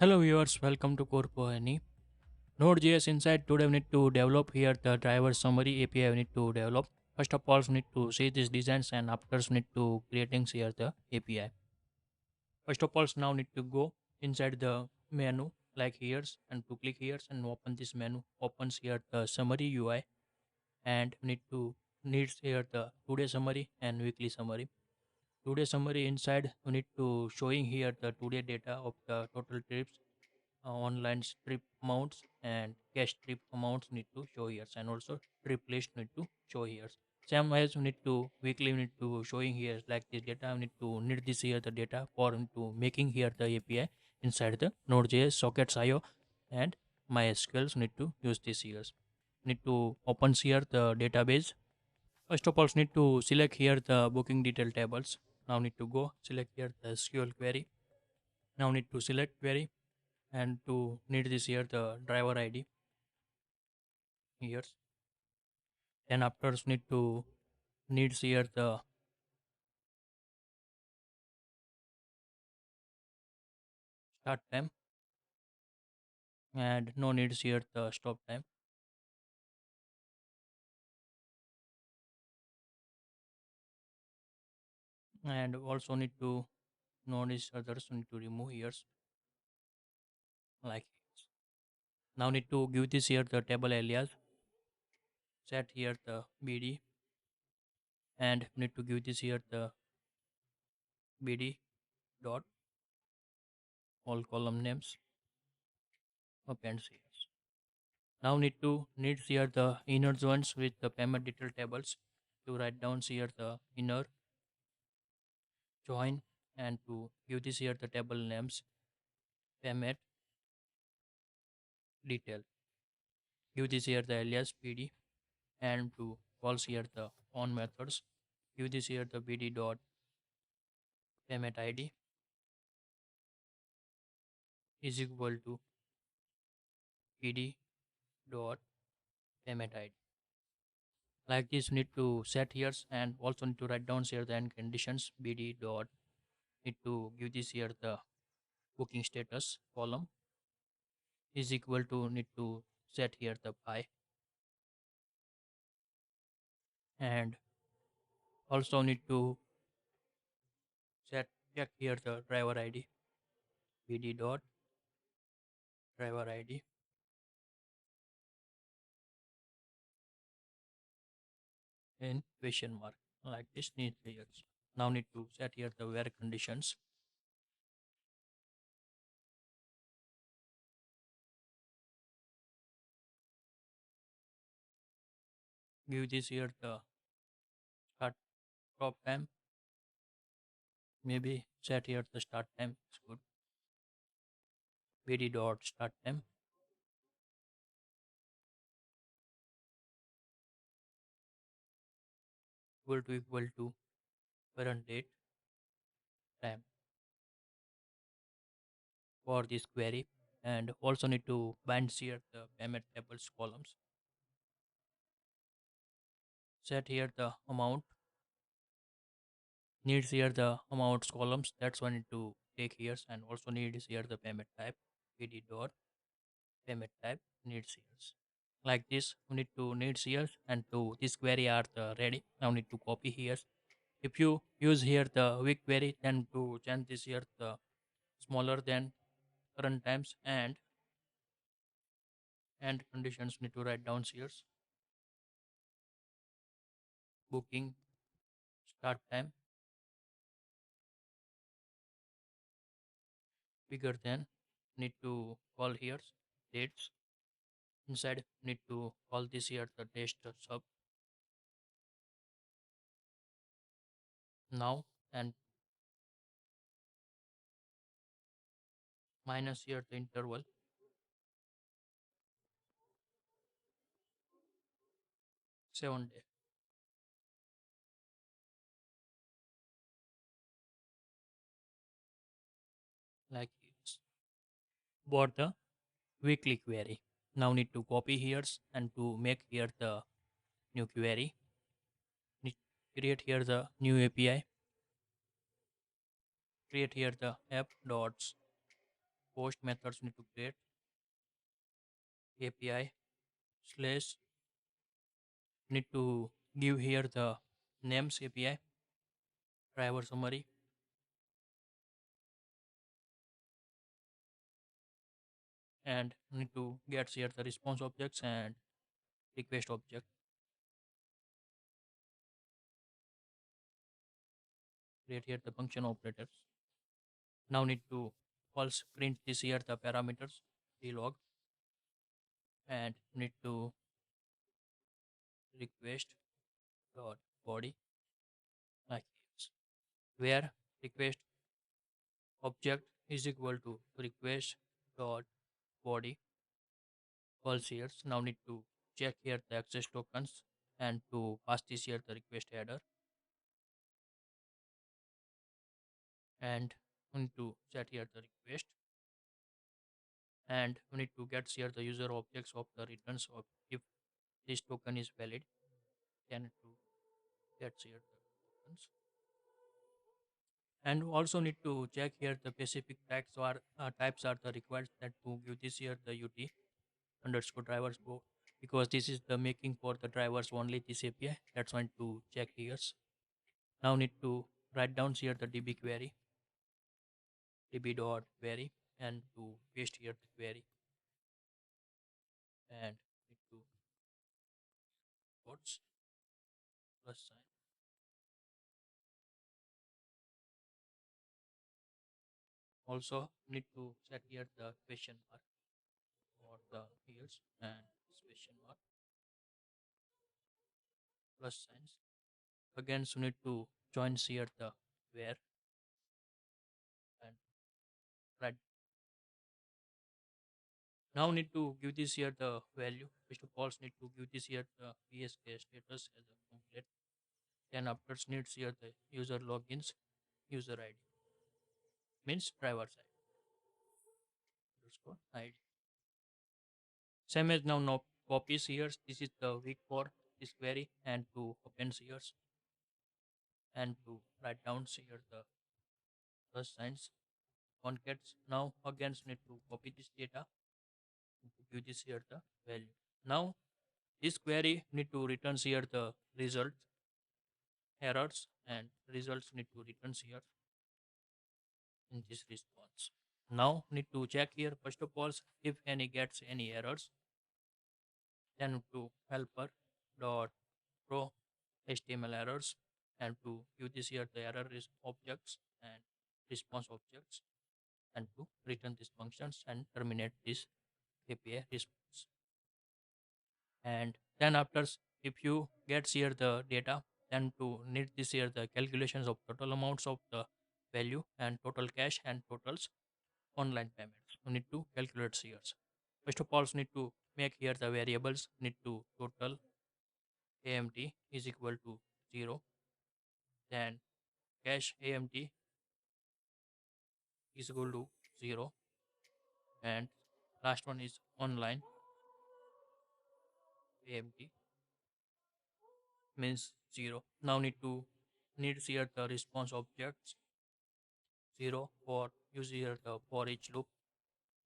Hello viewers, welcome to CodeForAny. Node.js inside today we need to develop here the driver summary API we need to develop. First of all, we need to see these designs and after we need to creating here the API. First of all, now need to go inside the menu like here's and to click here's and open this menu. Opens here the summary UI and we need to needs here the today summary and weekly summary. Today summary inside we need to showing here the today data of the total trips, online trip amounts and cash trip amounts need to show here, and also trip list need to show here. Same as we need to weekly we need to showing here like this data we need to need this here the data for into making here the API inside the Node.js sockets IO and MySQL need to use this here. Need to open here the database. First of all, need to select here the booking detail tables. Now need to go select here the SQL query. Now need to select query and to need this here the driver ID here. Then after need to needs here the start time and no needs here the stop time, and also need to notice others need to remove here like this. Now need to give this here the table alias, set here the bd and need to give this here the bd dot all column names appends here. Now need to needs here the inner joins with the payment detail tables to write down here the inner join and to give this here the table names payment detail. Give this here the alias pd and to calls here the on methods. Give this here the pd dot payment id is equal to pd dot payment id. Like this need to set here and also need to write down here the end conditions bd dot need to give this here the booking status column is equal to need to set here the pi and also need to set check here the driver id bd dot driver id in question mark like this need here. Now need to set here the where conditions. Give this here the start stop time. Maybe set here the start time is good. bd dot start time equal to current date time for this query, and also need to bind here the payment tables columns. Set here the amount needs here the amounts columns, that's one need to take here, and also needs here the payment type pd dot payment type needs here. Like this we need to needs here and to this query are the ready. Now need to copy here. If you use here the week query, then to change this here the smaller than current times and conditions need to write down here booking start time bigger than need to call here dates. Inside need to call this here the test sub now and minus here the interval 7 day like this for the weekly query. Now need to copy here and to make here the new query. Need create here the new API. Create here the app dots post methods need to create API slash need to give here the names API driver summary and need to get here the response objects and request object. Create here the function operators. Now need to false print this here the parameters log and need to request dot body like this, where request object is equal to request dot body false here. Now need to check here the access tokens and to pass this here the request header and we need to set here the request and we need to get here the user objects of the returns of if this token is valid then to get here the tokens and also need to check here the specific types are the required that to give this here the ut underscore drivers go because this is the making for the drivers only this API that's one to check here. Now need to write down here the db query db dot query and to paste here the query and need to quotes plus sign. Also need to set here the question mark for the fields and question mark plus signs. Again, so need to join here the where and right. Now need to give this here the value. First of all, need to give this here the PSK status as a complete. Then after needs here the user logins, user ID means driver side underscore ID. Same as now copies here. This is the week for this query and to open here and to write down here the plus signs concates. Now again need to copy this data to give this here the value. Now this query need to return here the result errors and results need to return here in this response. Now need to check here first of all if any gets any errors then to helper dot pro HTML errors and to give this here the error is objects and response objects and to return these functions and terminate this API response. And then after if you get here the data then to need this here the calculations of total amounts of the value and total cash and totals online payments you need to calculate here. First of all need to make here the variables need to total amt is equal to 0 then cash amt is equal to 0 and last one is online amt means 0. Now need to needs here the response objects 0 for use here the for each loop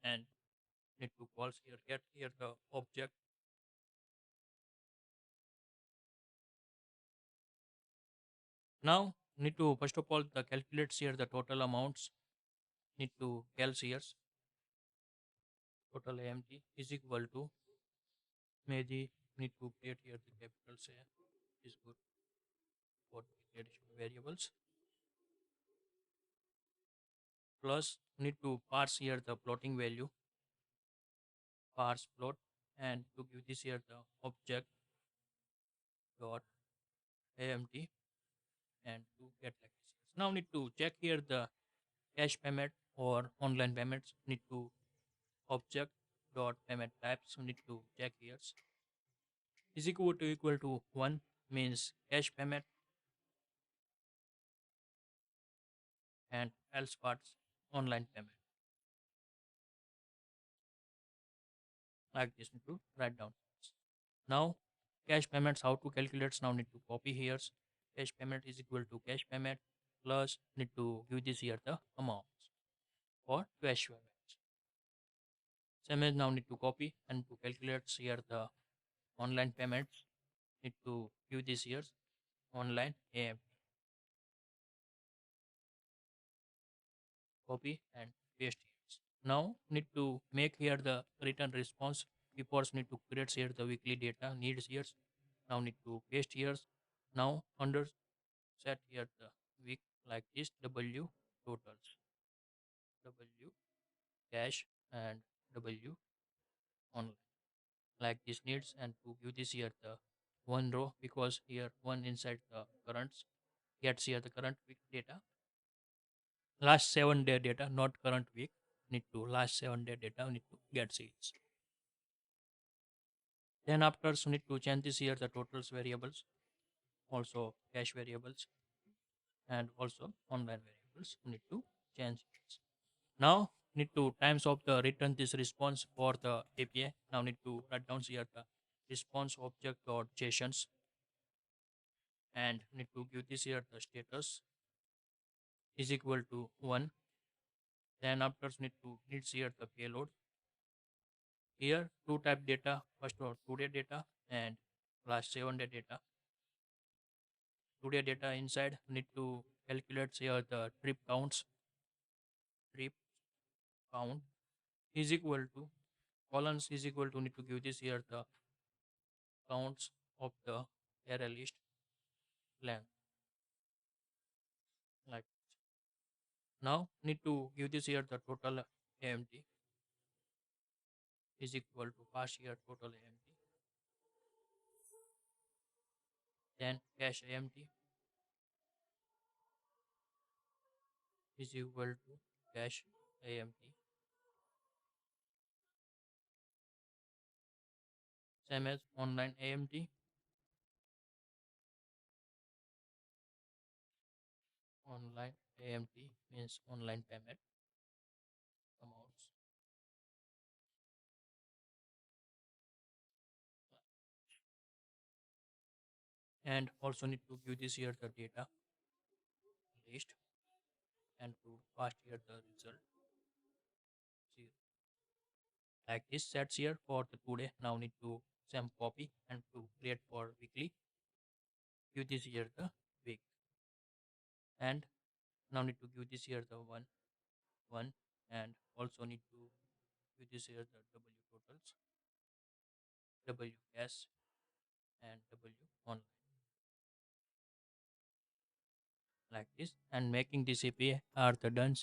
and need to call here get here the object. Now need to first of all the calculates here the total amounts need to calc here total amt is equal to maybe need to create here the capital say is good for additional variables plus need to parse here the plotting value parse plot and to give this here the object dot amt and to get like this. Now need to check here the cash payment or online payments need to object dot payment types so need to check here is equal to 1 means cash payment and else parts online payment like this need to write down. Now cash payments how to calculate now need to copy here cash payment is equal to cash payment plus need to give this here the amounts for cash payments Same as now need to copy and to calculate here the online payments. Need to give this here online AMT. Copy and paste here. Now need to make here the return response. Before need to create here the weekly data needs here. Now need to paste here. Now under set here the week like this W totals W cash and W online like this needs and to give this here the one row because here one inside the currents gets here the current week data last 7 day data not current week need to last 7 day data need to get sales. Then after so need to change this here the totals variables also cash variables and also online variables need to change it. Now need to times of the return this response for the API. Now need to write down here the response object dot JSONs and need to give this here the status is equal to 1. Then after need to needs here the payload. Here two type data first or today data and last 7 day data. Today data inside need to calculate here the trip count is equal to columns is equal to need to give this here the counts of the array list length like now need to give this here the total AMT is equal to pass here total AMT then cache AMT is equal to cache AMT same as online AMT online AMT means online payment amounts and also need to give this here the data list and to pass here the result zero. Like this sets here for the today now need to some copy and to create for weekly give this here the week and now need to give this here the one and also need to give this here the W totals W cash and W online like this and making this API are the done.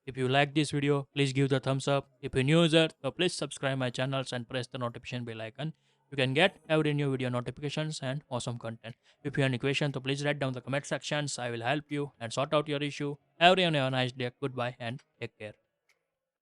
If you like this video, please give the thumbs up. If you're new user, so please subscribe my channels and press the notification bell icon. You can get every new video notifications and awesome content. If you have any questions, so please write down the comment sections. I will help you and sort out your issue. Everyone have a nice day. Goodbye and take care.